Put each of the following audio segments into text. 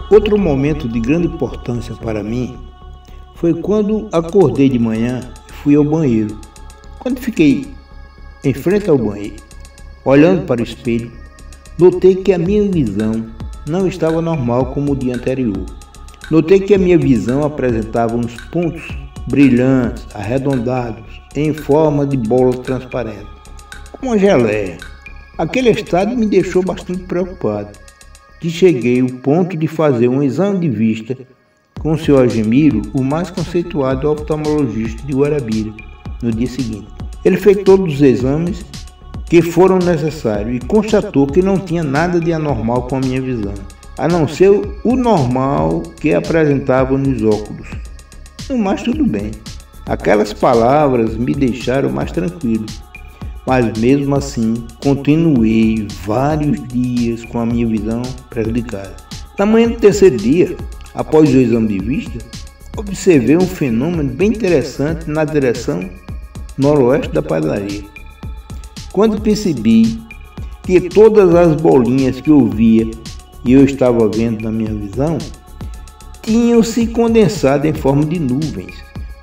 Outro momento de grande importância para mim foi quando acordei de manhã e fui ao banheiro. Quando fiquei em frente ao banheiro, olhando para o espelho, notei que a minha visão não estava normal como o dia anterior. Notei que a minha visão apresentava uns pontos brilhantes, arredondados, em forma de bola transparente, como uma geleia. Aquele estado me deixou bastante preocupado, que cheguei ao ponto de fazer um exame de vista com o Sr. Agemiro, o mais conceituado oftalmologista de Guarabira, no dia seguinte. Ele fez todos os exames que foram necessários e constatou que não tinha nada de anormal com a minha visão, a não ser o normal que apresentava nos óculos. No mais, tudo bem. Aquelas palavras me deixaram mais tranquilo, mas mesmo assim continuei vários dias com a minha visão prejudicada. Na manhã do terceiro dia, após o exame de vista, observei um fenômeno bem interessante na direção noroeste da padaria. Quando percebi que todas as bolinhas que eu via e eu estava vendo na minha visão tinham se condensado em forma de nuvens,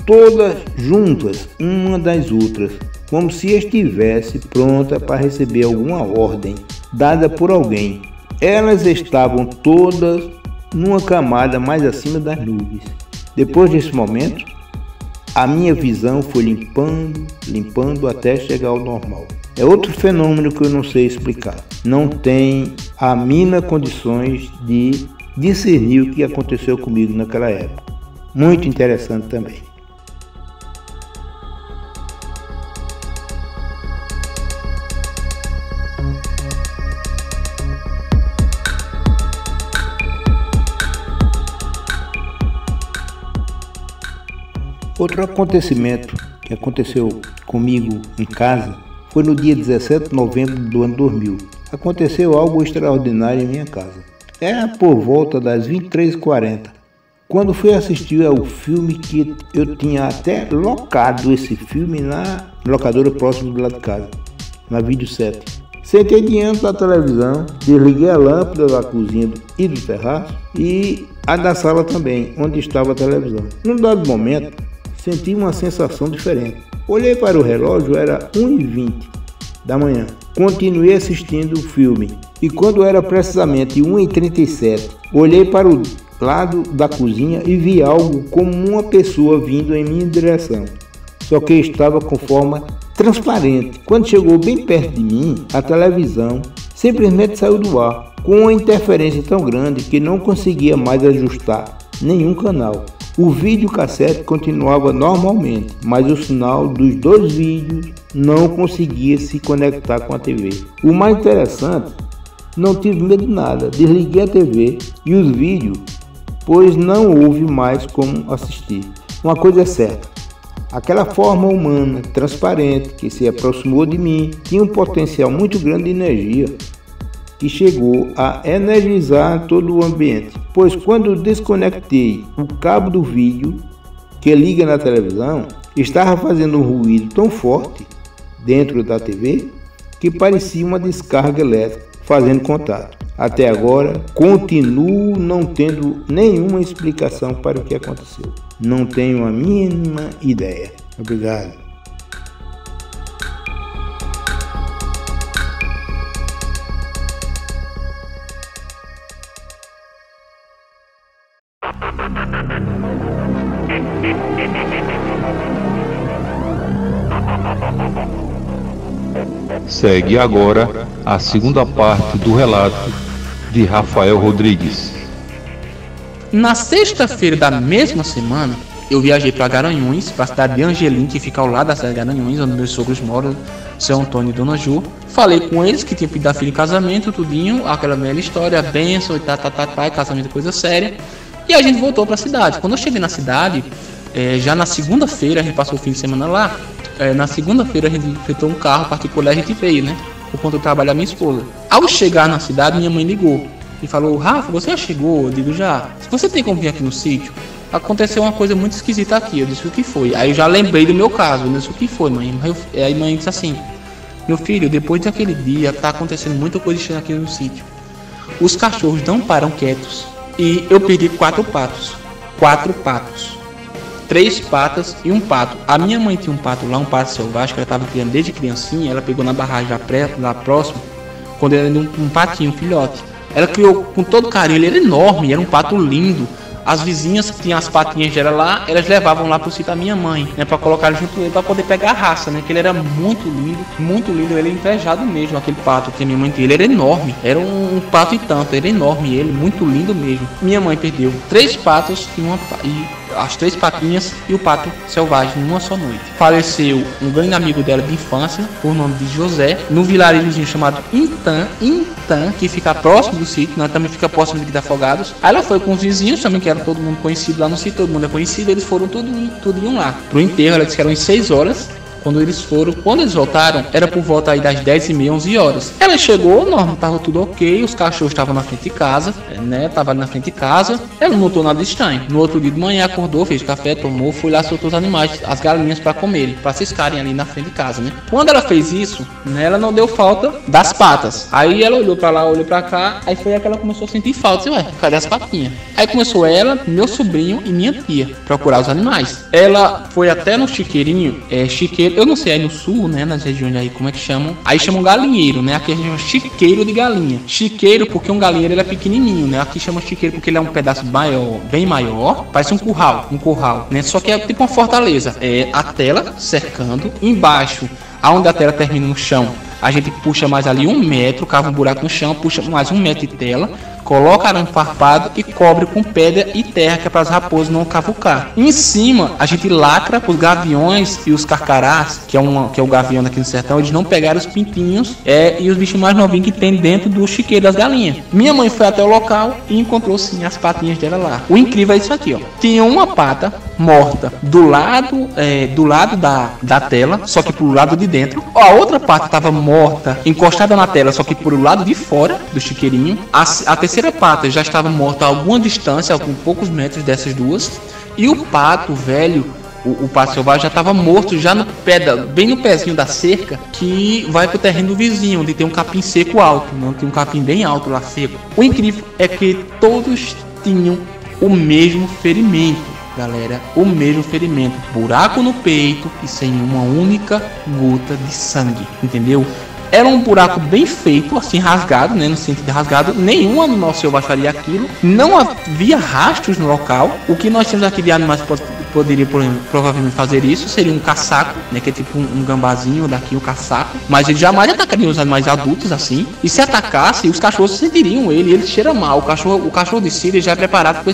todas juntas uma das outras, como se estivesse pronta para receber alguma ordem dada por alguém. Elas estavam todas numa camada mais acima das nuvens. Depois desse momento, a minha visão foi limpando até chegar ao normal. É outro fenômeno que eu não sei explicar. Não tem a mínima condições de discernir o que aconteceu comigo naquela época. Muito interessante também. Outro acontecimento que aconteceu comigo em casa foi no dia 17 de novembro do ano 2000. Aconteceu algo extraordinário em minha casa. Era por volta das 23h40, quando fui assistir ao filme que eu tinha até locado esse filme na locadora próxima do lado de casa, na Vídeo 7. Sentei diante da televisão, desliguei a lâmpada da cozinha e do terraço e a da sala também, onde estava a televisão. Num dado momento, senti uma sensação diferente. Olhei para o relógio, era 1h20 da manhã. Continuei assistindo o filme e quando era precisamente 1h37, olhei para o lado da cozinha e vi algo como uma pessoa vindo em minha direção, só que estava com forma transparente. Quando chegou bem perto de mim, a televisão simplesmente saiu do ar, com uma interferência tão grande que não conseguia mais ajustar nenhum canal. O videocassete continuava normalmente, mas o sinal dos dois vídeos não conseguia se conectar com a TV. O mais interessante, não tive medo de nada, desliguei a TV e os vídeos, pois não houve mais como assistir. Uma coisa é certa, aquela forma humana, transparente, que se aproximou de mim, tinha um potencial muito grande de energia, que chegou a energizar todo o ambiente, pois quando desconectei o cabo do vídeo que liga na televisão, estava fazendo um ruído tão forte dentro da TV que parecia uma descarga elétrica fazendo contato. Até agora, continuo não tendo nenhuma explicação para o que aconteceu. Não tenho a mínima ideia. Obrigado. Segue agora a segunda parte do relato de Rafael Rodrigues. Na sexta-feira da mesma semana, eu viajei para Garanhuns, para a cidade de Angelim, que fica ao lado da cidade de Garanhuns, onde meus sogros moram, seu Antônio e Dona Ju. Falei com eles que tinham pedido a filha em casamento, tudinho, aquela velha história, bênção e casamento, coisa séria. E a gente voltou para a cidade. Quando eu cheguei na cidade, já na segunda-feira, a gente passou o fim de semana lá. Na segunda-feira a gente enfrentou um carro particular e a gente veio, né? Por conta do trabalho da minha esposa. Ao chegar na cidade, minha mãe ligou e falou: Rafa, você já chegou? Eu digo: já. Se você tem como vir aqui no sítio, aconteceu uma coisa muito esquisita aqui. Eu disse: o que foi? Aí eu já lembrei do meu caso. Eu disse: o que foi, mãe? Aí a mãe disse assim: meu filho, depois daquele dia tá acontecendo muita coisa estranha aqui no sítio. Os cachorros não param quietos. e eu perdi 4 patos. 4 patos. 3 patas e um pato. A minha mãe tinha um pato lá, um pato selvagem, que ela estava criando desde criancinha. Ela pegou na barragem lá próximo, quando ele era um patinho, um filhote. Ela criou com todo carinho, ele era enorme, era um pato lindo. As vizinhas que tinham as patinhas dela lá, elas levavam lá pro sítio da minha mãe, né, para colocar ele junto com ele, para poder pegar a raça, né, que ele era muito lindo, ele é invejado mesmo, aquele pato que a minha mãe tinha, ele era enorme, era um pato e tanto, era enorme ele, muito lindo mesmo. Minha mãe perdeu 3 patos e as 3 patinhas e o pato selvagem numa só noite. Faleceu um grande amigo dela de infância, por nome de José, no vilarejozinho chamado Intã, que fica próximo do sítio, né, também fica próximo de Afogados. Aí ela foi com os vizinhos também, que era todo mundo conhecido lá no sítio, todo mundo é conhecido, eles foram tudo iam lá pro enterro. Ela disse que eram em 6 horas. Quando eles voltaram, era por volta aí das 10h30, 11 horas. Ela chegou, normal, tava tudo ok, os cachorros estavam na frente de casa, né? Tava ali na frente de casa. Ela não notou nada estranho. No outro dia de manhã acordou, fez café, tomou, foi lá, soltou os animais, as galinhas para comerem, para ciscarem ali na frente de casa, né? Quando ela fez isso, né, ela não deu falta das patas. Aí ela olhou para lá, olhou para cá, aí foi aí que ela começou a sentir falta. Ué, cadê as patinhas? Aí começou ela, meu sobrinho e minha tia procurar os animais. Ela foi até no chiqueirinho, chiqueiro. Eu não sei aí no sul, né, nas regiões aí, como é que chamam? Aí chamam galinheiro, né? Aqui a gente chama chiqueiro de galinha. Chiqueiro porque um galinheiro ele é pequenininho, né? Aqui chama chiqueiro porque ele é um pedaço maior, bem maior. Parece um curral, né? Só que é tipo uma fortaleza. É a tela cercando. Embaixo, aonde a tela termina no chão, a gente puxa mais ali 1 metro, cava um buraco no chão, puxa mais 1 metro de tela, coloca arame farpado e cobre com pedra e terra, que é para as raposas não cavucar. Em cima, a gente lacra para os gaviões e os carcarás, que é o gavião daqui do sertão, eles não pegarem os pintinhos e os bichos mais novinhos que tem dentro do chiqueiro das galinhas. Minha mãe foi até o local e encontrou sim as patinhas dela lá. O incrível é isso aqui, ó. Tinha uma pata morta do lado da tela, só que pro lado de dentro. A outra pata estava morta, encostada na tela, só que pro lado de fora do chiqueirinho. A terceira pata já estava morta a alguma distância, com poucos metros dessas duas. E o pato velho, o pato selvagem, já estava morto, já bem no pezinho da cerca, que vai pro terreno do vizinho, onde tem um capim seco alto, não tem um capim bem alto lá seco. O incrível é que todos tinham o mesmo ferimento. Galera, o mesmo ferimento, buraco no peito e sem uma única gota de sangue, entendeu? Era um buraco bem feito, assim, rasgado, né, no sentido de rasgado. Nenhum animal selvagem faria aquilo. Não havia rastros no local. O que nós temos aqui de animais que poderia provavelmente fazer isso seria um caçaco, né, que é tipo um gambazinho daqui, um caçaco. Mas ele jamais atacaria os animais adultos assim. E se atacasse, os cachorros sentiriam ele cheira mal. O cachorro de si ele já é preparado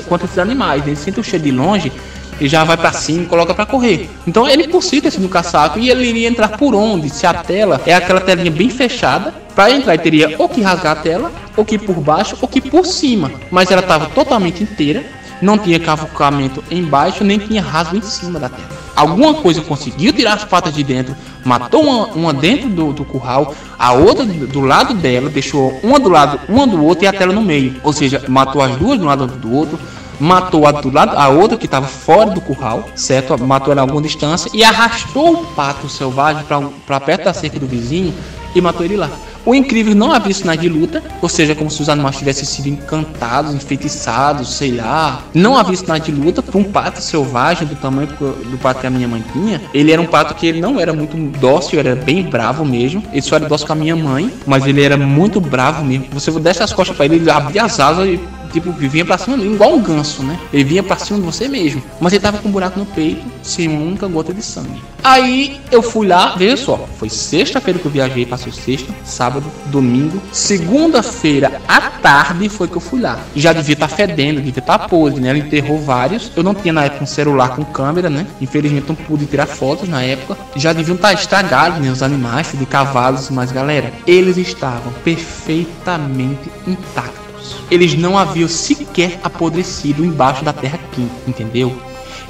contra esses animais. Ele sente o cheiro de longe e já vai pra cima e coloca pra correr. Então ele por si tem sido um caçaco e ele iria entrar por onde? Se a tela é aquela telinha bem fechada, para entrar ele teria ou que rasgar a tela, ou que por baixo, ou que por cima. Mas ela estava totalmente inteira, não tinha cavucamento embaixo, nem tinha rasgo em cima da tela. Alguma coisa conseguiu tirar as patas de dentro, matou uma dentro do curral, a outra do lado dela, deixou uma do lado, uma do outro e a tela no meio. Ou seja, matou as duas de um lado do outro, matou a outra que estava fora do curral, certo? Matou ela a alguma distância e arrastou o pato selvagem para perto da cerca do vizinho e matou ele lá. O incrível, não havia sinais de luta, ou seja, como se os animais tivessem sido encantados, enfeitiçados, sei lá. Não havia sinais de luta para um pato selvagem do tamanho do pato que a minha mãe tinha. Ele era um pato que ele não era muito dócil, era bem bravo mesmo. Ele só era dócil com a minha mãe, mas ele era muito bravo mesmo. Você desse as costas para ele abria as asas e tipo, vinha pra cima, igual um ganso, né? Ele vinha pra cima de você mesmo. Mas ele tava com um buraco no peito, sem uma única gota de sangue. Aí eu fui lá, veja só, foi sexta-feira que eu viajei, passou sexta, sábado, domingo. Segunda-feira à tarde foi que eu fui lá. Já devia estar fedendo, devia estar podre, né? Ela enterrou vários. Eu não tinha na época um celular com câmera, né? Infelizmente não pude tirar fotos na época. Já deviam estar estragados, né? Os animais, de cavalos, mas galera, eles estavam perfeitamente intactos. Eles não haviam sequer apodrecido embaixo da terra quente, entendeu?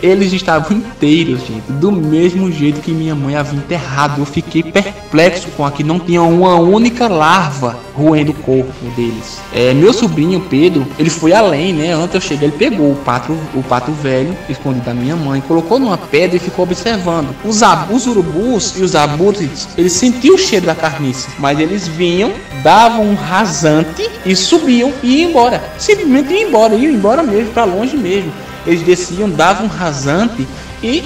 Eles estavam inteiros, gente, do mesmo jeito que minha mãe havia enterrado. Eu fiquei perplexo com aquilo, não tinha uma única larva roendo o corpo deles. Meu sobrinho Pedro, ele foi além, né? Antes eu cheguei, ele pegou o pato velho, escondido da minha mãe, colocou numa pedra e ficou observando. Os urubus e os abutres, eles sentiam o cheiro da carniça, mas eles vinham, davam um rasante e subiam e iam embora. Simplesmente iam embora mesmo, para longe mesmo. Eles desciam, davam um rasante e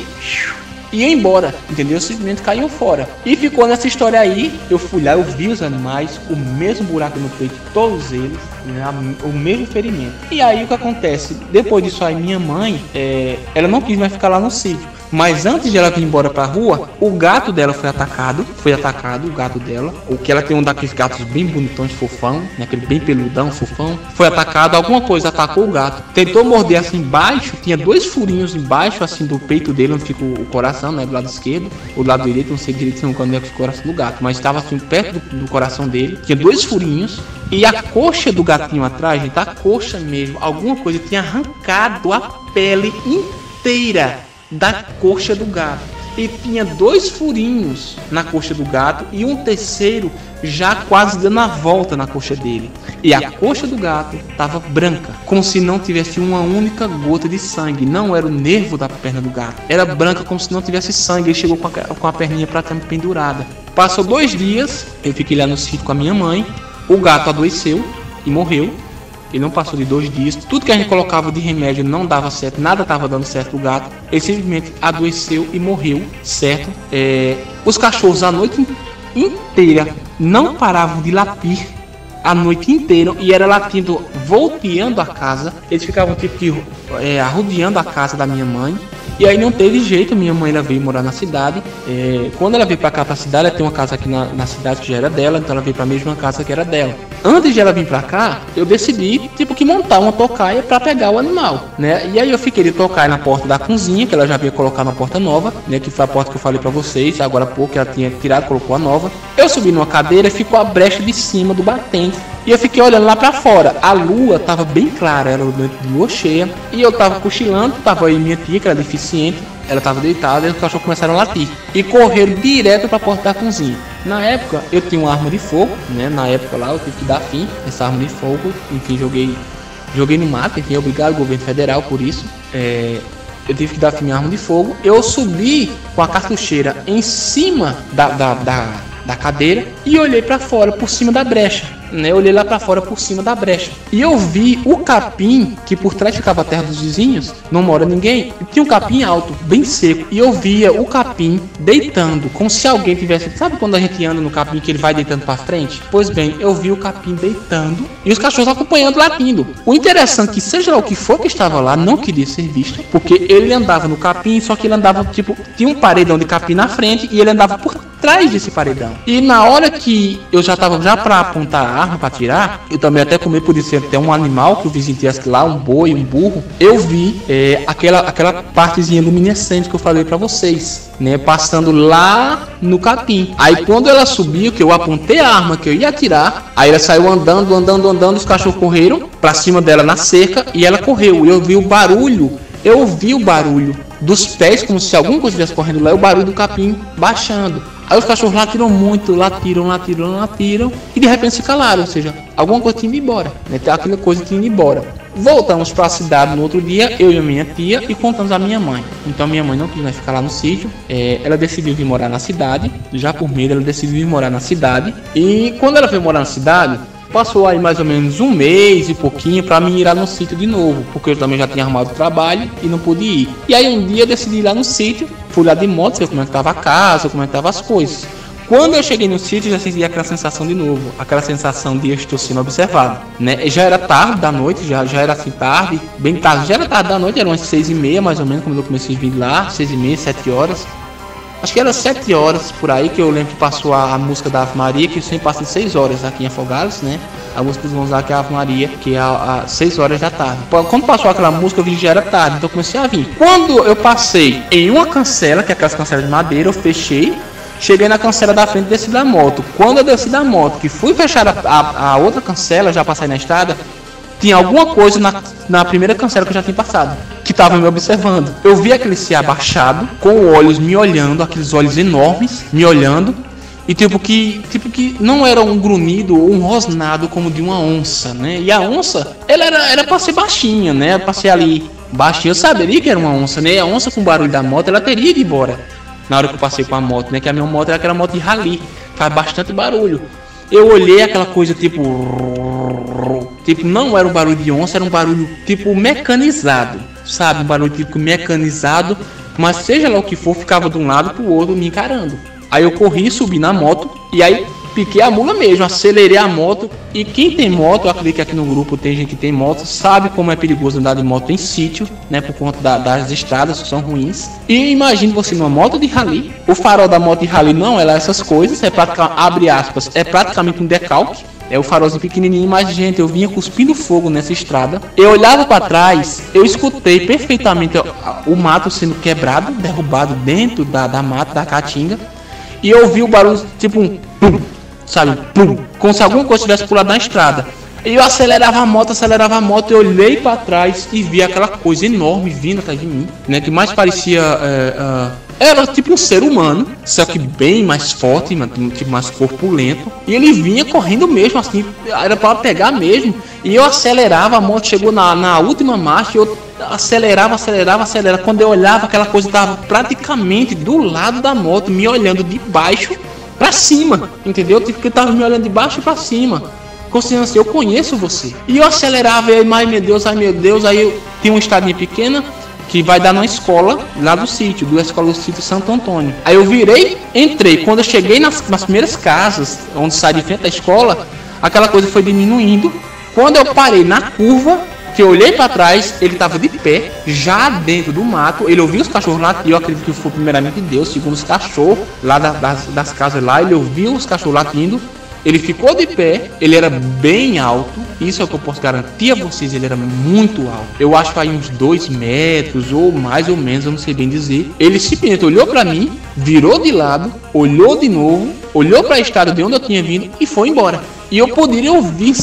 iam embora, entendeu? Simplesmente caíam fora. E ficou nessa história aí. Eu fui lá, eu vi os animais, o mesmo buraco no peito, todos eles, né? O mesmo ferimento. E aí o que acontece? Depois disso aí, minha mãe, ela não quis mais ficar lá no sítio. Mas antes de ela vir embora pra rua, o gato dela foi atacado, o gato dela, o que ela tem um daqueles gatos bem bonitões, fofão, né, aquele bem peludão, fofão, foi atacado, alguma coisa atacou o gato, tentou morder assim embaixo, tinha 2 furinhos embaixo, assim, do peito dele, onde fica o coração, né, do lado esquerdo, o lado direito, não sei direito quando é que fica o coração do gato, mas estava assim, perto do coração dele, tinha 2 furinhos, e a coxa do gatinho atrás, gente, a coxa mesmo, alguma coisa tinha arrancado a pele inteira da coxa do gato, e tinha 2 furinhos na coxa do gato e um terceiro já quase dando a volta na coxa dele, e a coxa do gato estava branca, como se não tivesse uma única gota de sangue. Não era o nervo da perna do gato, era branca como se não tivesse sangue. Ele chegou com a perninha praticamente pendurada. Passou 2 dias, eu fiquei lá no sítio com a minha mãe, o gato adoeceu e morreu. Ele não passou de 2 dias. Tudo que a gente colocava de remédio não dava certo. Nada estava dando certo pro gato. Ele simplesmente adoeceu e morreu, certo? Os cachorros a noite inteira não paravam de latir. A noite inteira. E era latindo, volteando a casa. Eles ficavam tipo que arrodeando a casa da minha mãe. E aí não teve jeito, minha mãe ela veio morar na cidade. Quando ela veio pra cá, pra cidade, ela tem uma casa aqui na cidade que já era dela, então ela veio pra mesma casa que era dela. Antes de ela vir pra cá, eu decidi, tipo, que montar uma tocaia pra pegar o animal, né? E aí eu fiquei de tocaia na porta da cozinha, que ela já veio colocar na porta nova, né? Que foi a porta que eu falei pra vocês, agora há pouco, que ela tinha tirado, colocou a nova. Eu subi numa cadeira e ficou a brecha de cima do batente. E eu fiquei olhando lá pra fora. A lua tava bem clara, era de lua cheia. E eu tava cochilando, tava aí minha tia, que era deficiente. Ela tava deitada e os cachorros começaram a latir. E correram direto pra porta da cozinha. Na época, eu tinha uma arma de fogo, né? Na época lá, eu tive que dar fim a essa arma de fogo. Enfim, joguei no mato. Enfim, obrigado, governo federal, por isso. Eu tive que dar fim à arma de fogo. Eu subi com a cartucheira em cima da cadeira e olhei pra fora, por cima da brecha. Eu olhei lá pra fora por cima da brecha e eu vi o capim, que por trás ficava a terra dos vizinhos, não mora ninguém, e tinha um capim alto, bem seco, e eu via o capim deitando, como se alguém tivesse, sabe quando a gente anda no capim que ele vai deitando pra frente? Pois bem, eu vi o capim deitando e os cachorros acompanhando, latindo. O interessante é que seja lá o que for que estava lá, não queria ser visto, porque ele andava no capim, só que ele andava, tipo, tinha um paredão de capim na frente e ele andava por trás desse paredão. E na hora que eu já tava pra apontar a arma pra tirar, eu também até comi, podia ser até um animal que o vizinho tivesse lá, um boi, um burro. Eu vi aquela partezinha luminescente que eu falei pra vocês, né, passando lá no capim. Aí quando ela subiu, que eu apontei a arma que eu ia atirar, aí ela saiu andando, os cachorros correram pra cima dela na cerca e ela correu. Eu vi o barulho dos pés, como se alguma coisa estivesse correndo lá, e o barulho do capim baixando. Aí os cachorros latiram muito, latiram, e de repente se calaram, ou seja, alguma coisa tinha ido embora, né? Aquela coisa tinha ido embora. Voltamos para a cidade no outro dia, eu e a minha tia, e contamos a minha mãe. Então minha mãe não quis mais ficar lá no sítio, ela decidiu vir morar na cidade, já por medo ela decidiu vir morar na cidade, e quando ela veio morar na cidade, passou aí mais ou menos 1 mês e pouquinho pra mim ir lá no sítio de novo, porque eu também já tinha arrumado o trabalho e não pude ir. E aí um dia eu decidi ir lá no sítio, fui lá de moto, ver como é que tava a casa, como é que tava as coisas. Quando eu cheguei no sítio, já senti aquela sensação de novo, aquela sensação de eu estou sendo observado, né? Já era tarde da noite, já era assim tarde, bem tarde, já era tarde da noite, eram umas 6h30 mais ou menos, quando eu comecei a vir lá, 6h30, 7 horas. Acho que era 7 horas por aí, que eu lembro que passou a música da Ave Maria, que sempre passa de 6 horas aqui em Afogados, né? A música dos Gonzaga, que é a Ave Maria, que é às 6 horas da tarde. Quando passou aquela música, eu vi que já era tarde, então eu comecei a vir. Quando eu passei em uma cancela, que é aquelas cancelas de madeira, eu fechei, cheguei na cancela da frente e desci da moto. Quando eu desci da moto, que fui fechar a outra cancela, já passei na estrada, tinha alguma coisa na primeira cancela que eu já tinha passado, que estava me observando. Eu vi aquele ser abaixado, com olhos me olhando, aqueles olhos enormes me olhando. E tipo que não era um grunhido ou um rosnado como de uma onça, né? E a onça, ela era pra ser baixinha, né? Pra ser ali baixinha. Eu saberia que era uma onça, né? A onça com o barulho da moto, ela teria ido embora na hora que eu passei com a moto, né? Que a minha moto era aquela moto de rally, faz bastante barulho. Eu olhei aquela coisa tipo, não era um barulho de onça, era um barulho tipo mecanizado, sabe? Um barulho tipo mecanizado, mas seja lá o que for, ficava de um lado pro outro me encarando. Aí eu corri, subi na moto e aí piquei a mula mesmo, acelerei a moto. E quem tem moto, eu acredito que aqui no grupo tem gente que tem moto, sabe como é perigoso andar de moto em sítio, né? Por conta das estradas que são ruins. E imagine você numa moto de rally. O farol da moto de rally não é lá essas coisas, abre aspas, é praticamente um decalque. É o farolzinho pequenininho, mas gente, eu vinha cuspindo fogo nessa estrada. Eu olhava para trás, eu escutei perfeitamente o mato sendo quebrado, derrubado dentro da mata, da caatinga. E eu ouvi o barulho tipo um pum, sabe, pum, como se alguma coisa tivesse pulado na estrada. E eu acelerava a moto, eu olhei para trás e vi aquela coisa enorme vindo atrás de mim, né, que mais parecia era tipo um ser humano, só que bem mais forte, tipo mais corpulento. E ele vinha correndo mesmo, assim, era para pegar mesmo. E eu acelerava, a moto chegou na última marcha, eu acelerava. Quando eu olhava, aquela coisa estava praticamente do lado da moto, me olhando de baixo para cima, entendeu? Tipo, que estava me olhando de baixo para cima. Consciência assim, eu conheço você. E eu acelerava, e ai meu Deus, aí eu tinha uma estradinha pequena que vai dar numa escola lá do sítio, escola do sítio Santo Antônio. Aí eu virei, entrei. Quando eu cheguei nas primeiras casas, onde sai de frente da escola, aquela coisa foi diminuindo. Quando eu parei na curva, que eu olhei para trás, ele estava de pé, já dentro do mato. Ele ouviu os cachorros latir, eu acredito que foi primeiramente Deus, segundo os cachorros lá das casas lá, ele ouviu os cachorros latindo. Ele ficou de pé, ele era bem alto, isso é o que eu posso garantir a vocês, ele era muito alto. Eu acho que aí uns 2 metros ou mais ou menos, eu não sei bem dizer. Ele simplesmente olhou para mim, virou de lado, olhou de novo, olhou para a estrada de onde eu tinha vindo e foi embora. E eu poderia ouvir,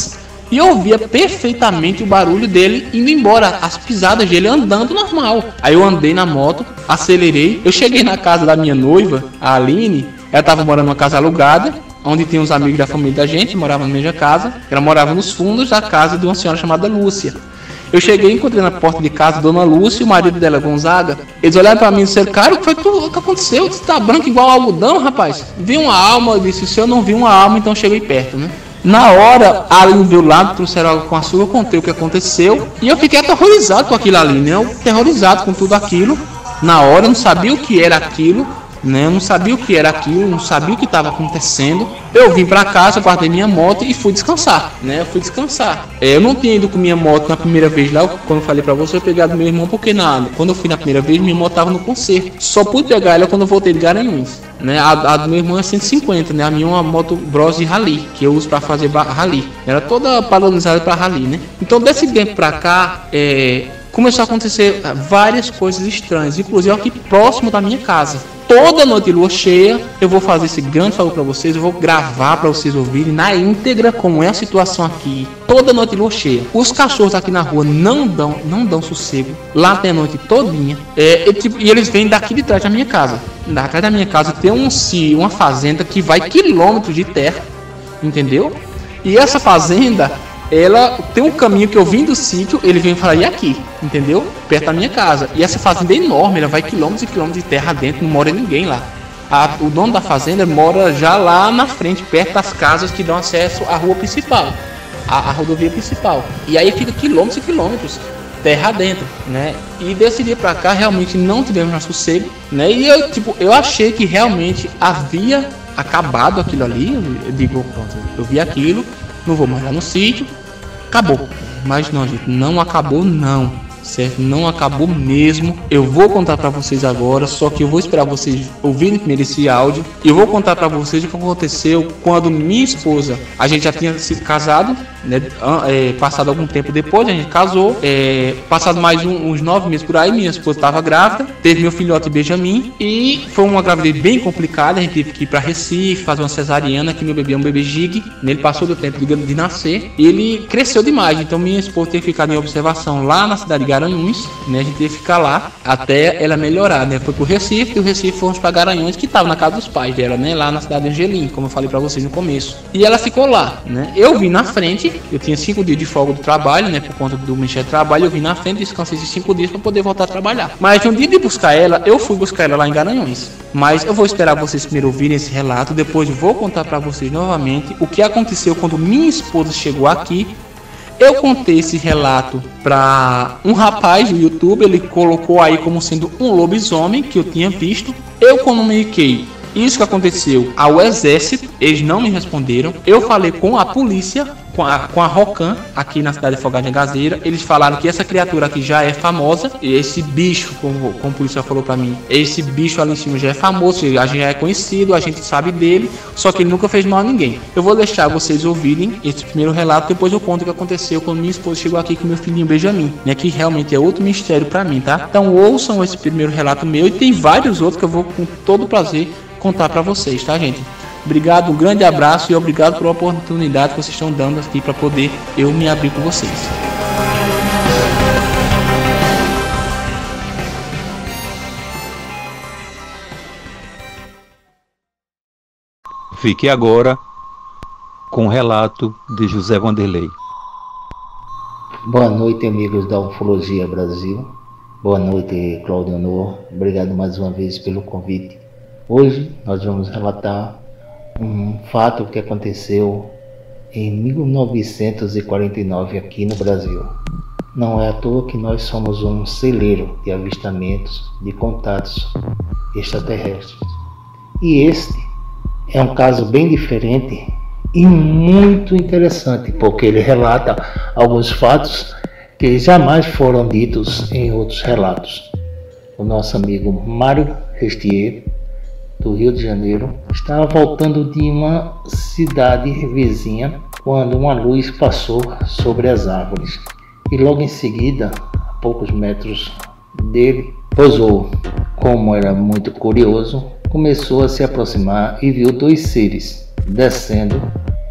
e eu ouvia perfeitamente o barulho dele indo embora, as pisadas dele andando normal. Aí eu andei na moto, acelerei, eu cheguei na casa da minha noiva, a Aline, ela estava morando numa casa alugada, onde tem uns amigos da família da gente, morava na mesma casa. Ela morava nos fundos da casa de uma senhora chamada Lúcia. Eu cheguei, encontrei na porta de casa Dona Lúcia e o marido dela, Gonzaga. Eles olharam pra mim e disseram, cara, o que aconteceu? Você tá branco igual algodão, rapaz? Vi uma alma, eu disse, se eu não vi uma alma, então cheguei perto, né? Na hora, a Aline veio lá, trouxeram água com açúcar, eu contei o que aconteceu. E eu fiquei aterrorizado com aquilo ali, né? Eu aterrorizado com tudo aquilo. Na hora, eu não sabia o que era aquilo. Né? Eu não sabia o que era aquilo, não sabia o que estava acontecendo. Eu vim para casa, guardei minha moto e fui descansar, né? Eu não tinha ido com minha moto na primeira vez lá, quando eu falei para você, eu peguei a do meu irmão, porque quando eu fui na primeira vez, minha moto estava no concerto. Só pude pegar ela quando eu voltei de Garanhuns, né? A do meu irmão é 150, né? A minha é uma moto Bros de rally, que eu uso para fazer rally. Era toda padronizada para rally, né? Então desse tempo para cá, começou a acontecer várias coisas estranhas, inclusive aqui próximo da minha casa. Toda noite de lua cheia, eu vou fazer esse grande favor para vocês, eu vou gravar para vocês ouvirem na íntegra como é a situação aqui. Toda noite de lua cheia. Os cachorros aqui na rua não dão sossego. Lá tem a noite todinha. E eles vêm daqui de trás da minha casa. Atrás da minha casa tem uma fazenda que vai quilômetros de terra, entendeu? E essa fazenda, ela tem um caminho que eu vim do sítio, ele vem falar, e aqui, entendeu? Perto da minha casa. E essa fazenda é enorme, ela vai quilômetros e quilômetros de terra dentro, não mora ninguém lá. O dono da fazenda mora já lá na frente, perto das casas que dão acesso à rua principal, a rodovia principal. E aí fica quilômetros e quilômetros, terra dentro, né? E desse dia pra cá, realmente não tivemos mais sossego, né? E eu achei que realmente havia acabado aquilo ali. Eu digo, pronto, eu vi aquilo, não vou mais lá no sítio, acabou. Mas não, gente, não acabou não, certo? Não acabou mesmo. Eu vou contar pra vocês agora, só que eu vou esperar vocês ouvirem primeiro esse áudio. E eu vou contar pra vocês o que aconteceu quando minha esposa, a gente já tinha sido casado, né? Passado algum tempo depois, a gente casou. Passado mais uns 9 meses por aí, minha esposa estava grávida, teve meu filhote Benjamin. E foi uma gravidez bem complicada. A gente teve que ir para Recife, fazer uma cesariana, que meu bebê é um bebê gig. Ele passou do tempo de nascer e ele cresceu demais. Então minha esposa teve que ficar em observação lá na cidade de Garanhuns, né? A gente ia ficar lá até ela melhorar, né? Foi pro Recife, e do Recife fomos para Garanhuns, que tava na casa dos pais dela, né? Lá na cidade de Angelim, como eu falei para vocês no começo. E ela ficou lá, né? Eu vim na frente, eu tinha 5 dias de folga do trabalho, né? Por conta do Ministério do Trabalho, eu vim na frente, descansei esses 5 dias para poder voltar a trabalhar. Mas no dia de buscar ela, eu fui buscar ela lá em Garanhuns. Mas eu vou esperar vocês primeiro ouvirem esse relato, depois vou contar para vocês novamente o que aconteceu quando minha esposa chegou aqui. Eu contei esse relato para um rapaz do YouTube, ele colocou aí como sendo um lobisomem que eu tinha visto. Eu comuniquei isso que aconteceu ao exército, eles não me responderam. Eu falei com a polícia, com a Rocan, aqui na cidade de Afogado de Gazeira. Eles falaram que essa criatura aqui já é famosa. E esse bicho, como o policial falou pra mim, esse bicho ali em cima já é famoso, a gente já é conhecido, a gente sabe dele, só que ele nunca fez mal a ninguém. Eu vou deixar vocês ouvirem esse primeiro relato, depois eu conto o que aconteceu quando minha esposa chegou aqui com meu filhinho Benjamin, né, que realmente é outro mistério pra mim, tá? Então ouçam esse primeiro relato meu e tem vários outros que eu vou com todo prazer contar pra vocês, tá, gente? Obrigado, um grande abraço e obrigado pela oportunidade que vocês estão dando aqui para poder eu me abrir com vocês. Fique agora com o relato de José Vanderlei. Boa noite, amigos da Ufologia Brasil. Boa noite, Cláudio Honor. Obrigado mais uma vez pelo convite. Hoje nós vamos relatar um fato que aconteceu em 1949 aqui no Brasil. Não é à toa que nós somos um celeiro de avistamentos, de contatos extraterrestres. E este é um caso bem diferente e muito interessante, porque ele relata alguns fatos que jamais foram ditos em outros relatos. O nosso amigo Mário Restier, do Rio de Janeiro, estava voltando de uma cidade vizinha quando uma luz passou sobre as árvores e logo em seguida, a poucos metros dele, pousou. Como era muito curioso, começou a se aproximar e viu dois seres descendo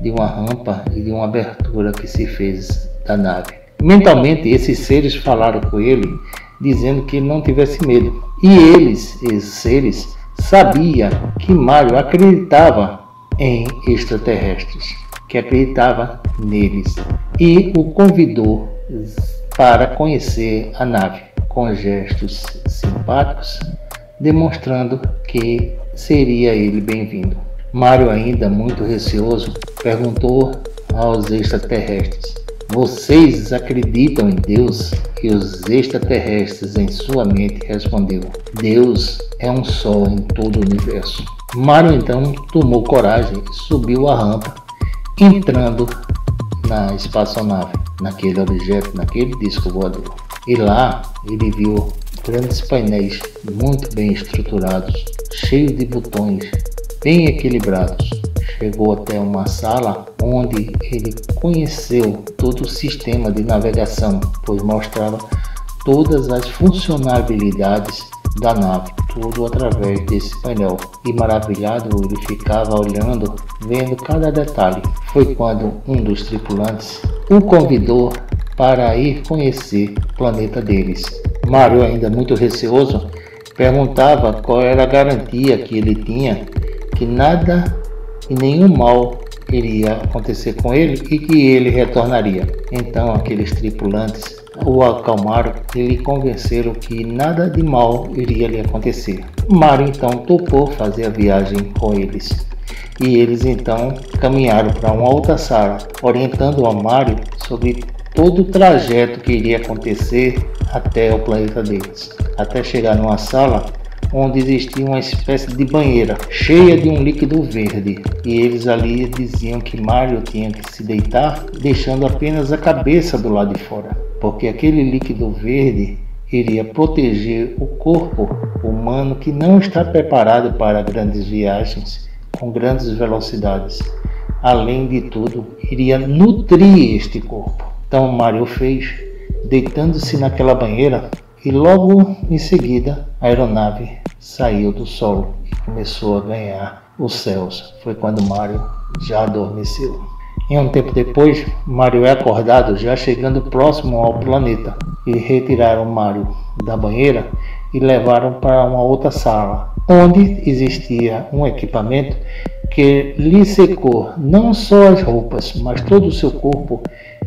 de uma rampa e de uma abertura que se fez da nave. Mentalmente, esses seres falaram com ele, dizendo que ele não tivesse medo. E esses seres, sabia que Mário acreditava em extraterrestres, que acreditava neles, e o convidou para conhecer a nave, com gestos simpáticos, demonstrando que seria ele bem-vindo. Mário, ainda muito receoso, perguntou aos extraterrestres: "Vocês acreditam em Deus?" E os extraterrestres, em sua mente, respondeu: "Deus é um só em todo o universo." Mário então tomou coragem e subiu a rampa, entrando na espaçonave, naquele objeto, naquele disco voador. E lá ele viu grandes painéis muito bem estruturados, cheios de botões, bem equilibrados. Chegou até uma sala onde ele conheceu todo o sistema de navegação, pois mostrava todas as funcionalidades da nave, tudo através desse painel. E maravilhado, ele ficava olhando, vendo cada detalhe. Foi quando um dos tripulantes o convidou para ir conhecer o planeta deles. Mário, ainda muito receoso, perguntava qual era a garantia que ele tinha que nada e nenhum mal iria acontecer com ele e que ele retornaria. Então aqueles tripulantes o acalmaram e lhe convenceram que nada de mal iria lhe acontecer. Mário então topou fazer a viagem com eles. E eles então caminharam para uma outra sala, orientando a Mário sobre todo o trajeto que iria acontecer até o planeta deles, até chegar numa sala onde existia uma espécie de banheira cheia de um líquido verde, e eles ali diziam que Mário tinha que se deitar deixando apenas a cabeça do lado de fora, porque aquele líquido verde iria proteger o corpo humano que não está preparado para grandes viagens com grandes velocidades. Além de tudo, iria nutrir este corpo. Então Mário fez, deitando-se naquela banheira, e logo em seguida a aeronave saiu do solo e começou a ganhar os céus. Foi quando Mário já adormeceu. E um tempo depois, Mário é acordado já chegando próximo ao planeta, e retiraram Mário da banheira e levaram para uma outra sala, onde existia um equipamento que lhe secou não só as roupas, mas todo o seu corpo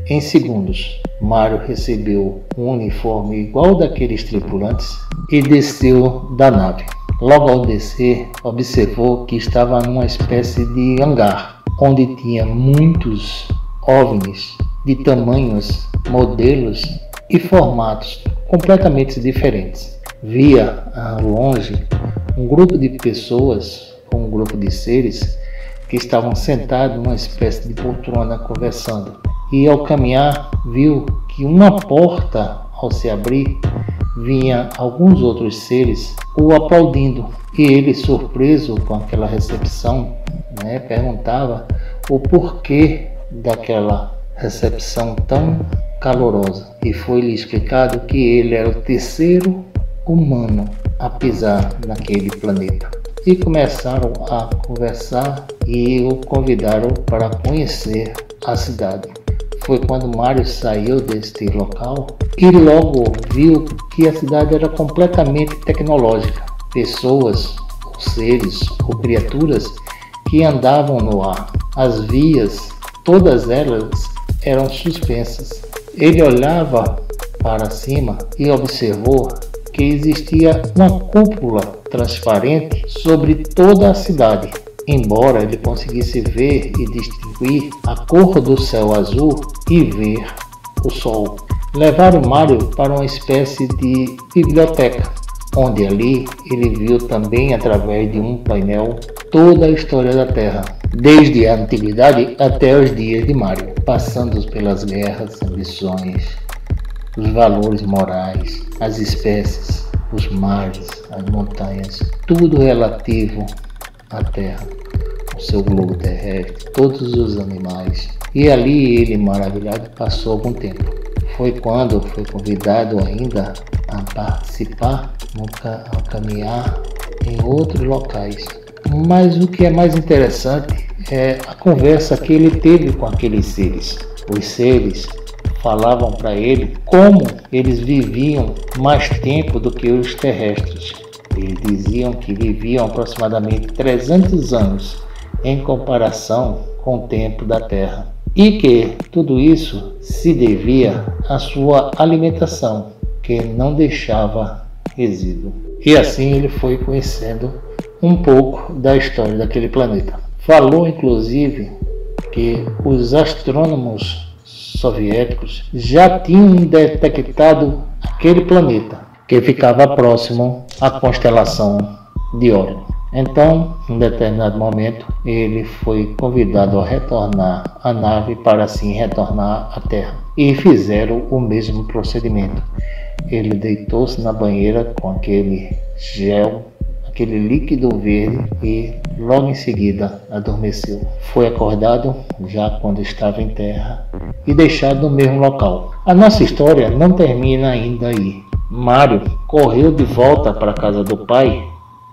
em segundos. Mário recebeu um uniforme igual daqueles tripulantes e desceu da nave. Logo ao descer, observou que estava numa espécie de hangar, onde tinha muitos OVNIs de tamanhos, modelos e formatos completamente diferentes. Via ao longe um grupo de pessoas, um grupo de seres que estavam sentados numa espécie de poltrona conversando. E ao caminhar, viu que uma porta, ao se abrir, vinha alguns outros seres o aplaudindo. E ele, surpreso com aquela recepção, perguntava o porquê daquela recepção tão calorosa. E foi-lhe explicado que ele era o terceiro humano a pisar naquele planeta. E começaram a conversar e o convidaram para conhecer a cidade. Foi quando Mário saiu deste local e logo viu que a cidade era completamente tecnológica. Pessoas, ou seres, ou criaturas que andavam no ar. As vias, todas elas eram suspensas. Ele olhava para cima e observou que existia uma cúpula transparente sobre toda a cidade. Embora ele conseguisse ver e distinguir a cor do céu azul e ver o sol. Levaram Mário para uma espécie de biblioteca, onde ali ele viu também, através de um painel, toda a história da Terra, desde a antiguidade até os dias de Mário, passando pelas guerras, ambições, os valores morais, as espécies, os mares, as montanhas, tudo relativo à Terra, o seu globo terrestre, todos os animais. E ali ele, maravilhado, passou algum tempo. Foi quando foi convidado ainda a participar, a caminhar em outros locais. Mas o que é mais interessante é a conversa que ele teve com aqueles seres. Os seres falavam para ele como eles viviam mais tempo do que os terrestres. Eles diziam que viviam aproximadamente 300 anos em comparação com o tempo da Terra. E que tudo isso se devia à sua alimentação, que não deixava resíduo. E assim ele foi conhecendo um pouco da história daquele planeta. Falou inclusive que os astrônomos soviéticos já tinham detectado aquele planeta, que ficava próximo à constelação de Órion. Então, em determinado momento, ele foi convidado a retornar à nave para assim retornar à Terra. E fizeram o mesmo procedimento. Ele deitou-se na banheira com aquele gel, aquele líquido verde, e logo em seguida adormeceu. Foi acordado já quando estava em terra e deixado no mesmo local. A nossa história não termina ainda aí. Mário correu de volta para a casa do pai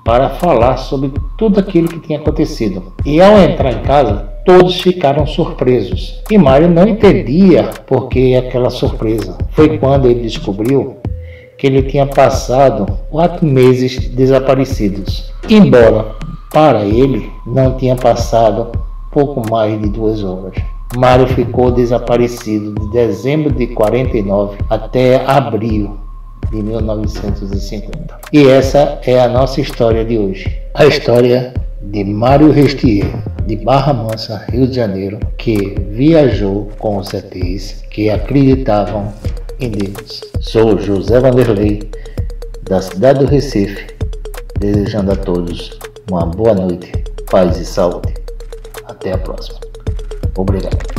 para falar sobre tudo aquilo que tinha acontecido. E ao entrar em casa, todos ficaram surpresos. E Mário não entendia por que aquela surpresa. Foi quando ele descobriu que ele tinha passado 4 meses desaparecidos. Embora para ele não tinha passado pouco mais de 2 horas. Mário ficou desaparecido de dezembro de 49 até abril de 1950. E essa é a nossa história de hoje. A história de Mário Restier, de Barra Mansa, Rio de Janeiro, que viajou com os ETs que acreditavam em Deus. Sou José Vanderlei, da cidade do Recife, desejando a todos uma boa noite, paz e saúde. Até a próxima. Obrigado.